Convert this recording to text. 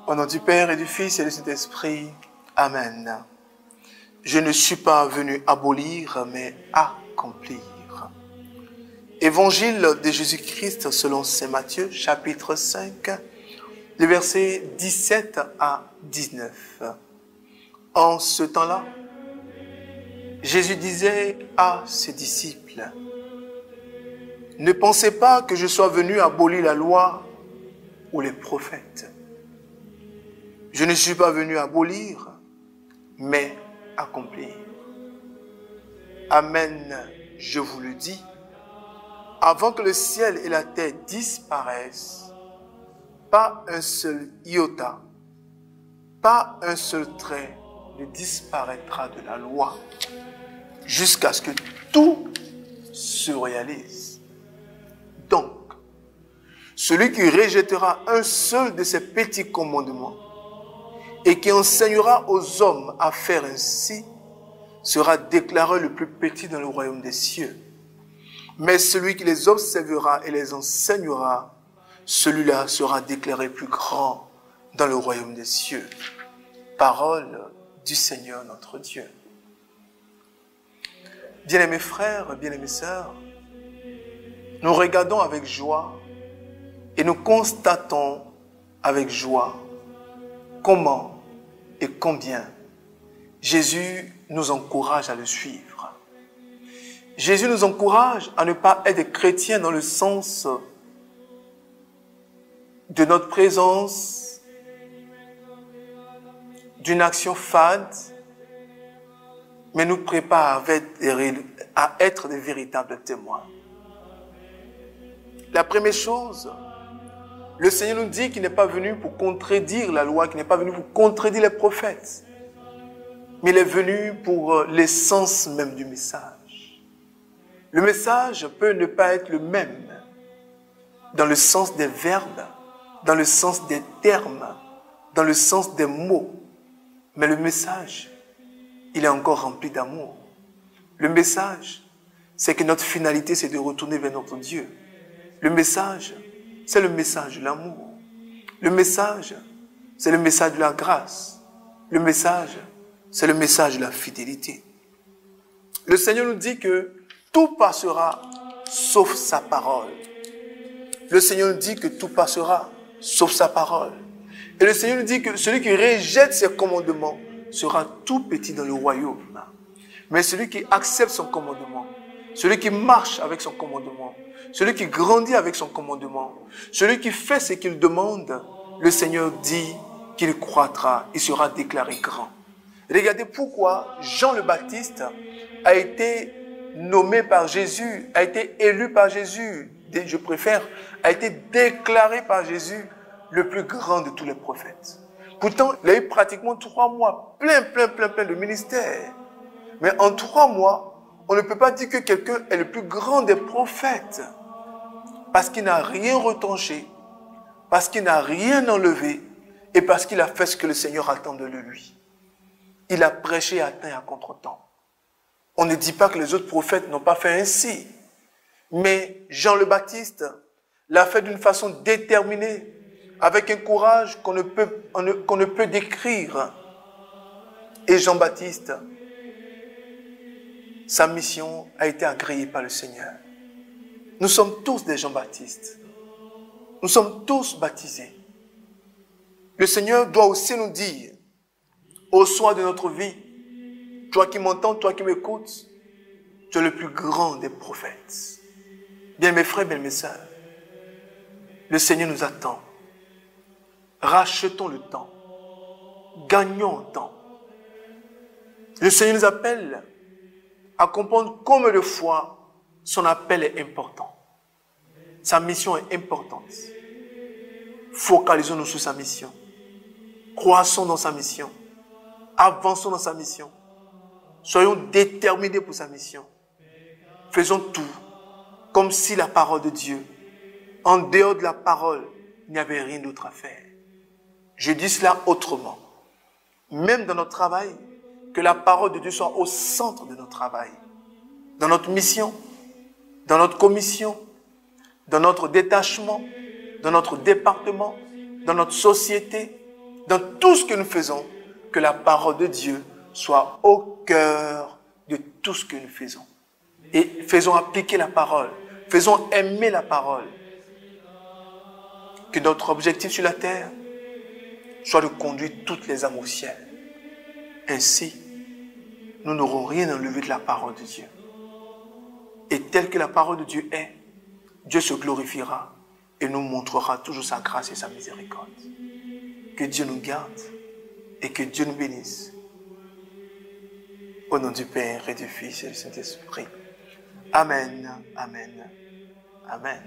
Au nom du Père et du Fils et du Saint-Esprit. Amen. Je ne suis pas venu abolir, mais accomplir. Évangile de Jésus-Christ selon saint Matthieu, chapitre 5, les versets 17 à 19. En ce temps-là, Jésus disait à ses disciples, « Ne pensez pas que je sois venu abolir la loi ou les prophètes. Je ne suis pas venu abolir, mais accomplir. Amen, je vous le dis, avant que le ciel et la terre disparaissent, pas un seul iota, pas un seul trait ne disparaîtra de la loi, jusqu'à ce que tout se réalise. Donc, celui qui rejettera un seul de ces petits commandements et qui enseignera aux hommes à faire ainsi, sera déclaré le plus petit dans le royaume des cieux. Mais celui qui les observera et les enseignera, celui-là sera déclaré plus grand dans le royaume des cieux. » Parole du Seigneur notre Dieu. Bien-aimés frères, bien-aimées sœurs, nous regardons avec joie et nous constatons avec joie comment et combien Jésus nous encourage à le suivre. Jésus nous encourage à ne pas être des chrétiens dans le sens de notre présence, d'une action fade, mais nous prépare à être des véritables témoins. La première chose, le Seigneur nous dit qu'il n'est pas venu pour contredire la loi, qu'il n'est pas venu pour contredire les prophètes, mais il est venu pour l'essence même du message. Le message peut ne pas être le même dans le sens des verbes, dans le sens des termes, dans le sens des mots, mais le message, il est encore rempli d'amour. Le message, c'est que notre finalité, c'est de retourner vers notre Dieu. Le message, c'est le message de l'amour. Le message, c'est le message de la grâce. Le message, c'est le message de la fidélité. Le Seigneur nous dit que tout passera sauf sa parole. Le Seigneur nous dit que tout passera sauf sa parole. Et le Seigneur nous dit que celui qui rejette ses commandements sera tout petit dans le royaume. Mais celui qui accepte son commandement, celui qui marche avec son commandement, celui qui grandit avec son commandement, celui qui fait ce qu'il demande, le Seigneur dit qu'il croîtra, il sera déclaré grand. Regardez pourquoi Jean le Baptiste a été nommé par Jésus, a été élu par Jésus, a été déclaré par Jésus le plus grand de tous les prophètes. Pourtant, il a eu pratiquement 3 mois, plein de ministères. Mais en 3 mois, on ne peut pas dire que quelqu'un est le plus grand des prophètes. Parce qu'il n'a rien retranché, parce qu'il n'a rien enlevé, et parce qu'il a fait ce que le Seigneur attend de lui. Il a prêché à temps et à contre-temps. On ne dit pas que les autres prophètes n'ont pas fait ainsi. Mais Jean le Baptiste l'a fait d'une façon déterminée, avec un courage qu'on ne peut décrire. Et Jean-Baptiste, sa mission a été agréée par le Seigneur. Nous sommes tous des Jean-Baptiste. Nous sommes tous baptisés. Le Seigneur doit aussi nous dire, au soir de notre vie, toi qui m'entends, toi qui m'écoutes, tu es le plus grand des prophètes. Bien mes frères, bien mes sœurs, le Seigneur nous attend. Rachetons le temps. Gagnons en temps. Le Seigneur nous appelle à comprendre combien de fois son appel est important. Sa mission est importante. Focalisons-nous sur sa mission. Croissons dans sa mission. Avançons dans sa mission. Soyons déterminés pour sa mission. Faisons tout comme si la parole de Dieu, en dehors de la parole, il n'y avait rien d'autre à faire. Je dis cela autrement. Même dans notre travail, que la parole de Dieu soit au centre de notre travail. Dans notre mission, dans notre commission, dans notre détachement, dans notre département, dans notre société, Dans tout ce que nous faisons, que la parole de Dieu soit au cœur de tout ce que nous faisons. Et faisons appliquer la parole. Faisons aimer la parole. Que notre objectif sur la terre soit de conduire toutes les âmes au ciel. Ainsi, nous n'aurons rien enlevé de la parole de Dieu. Et tel que la parole de Dieu est, Dieu se glorifiera et nous montrera toujours sa grâce et sa miséricorde. Que Dieu nous garde et que Dieu nous bénisse. Au nom du Père et du Fils et du Saint-Esprit. Amen, amen, amen.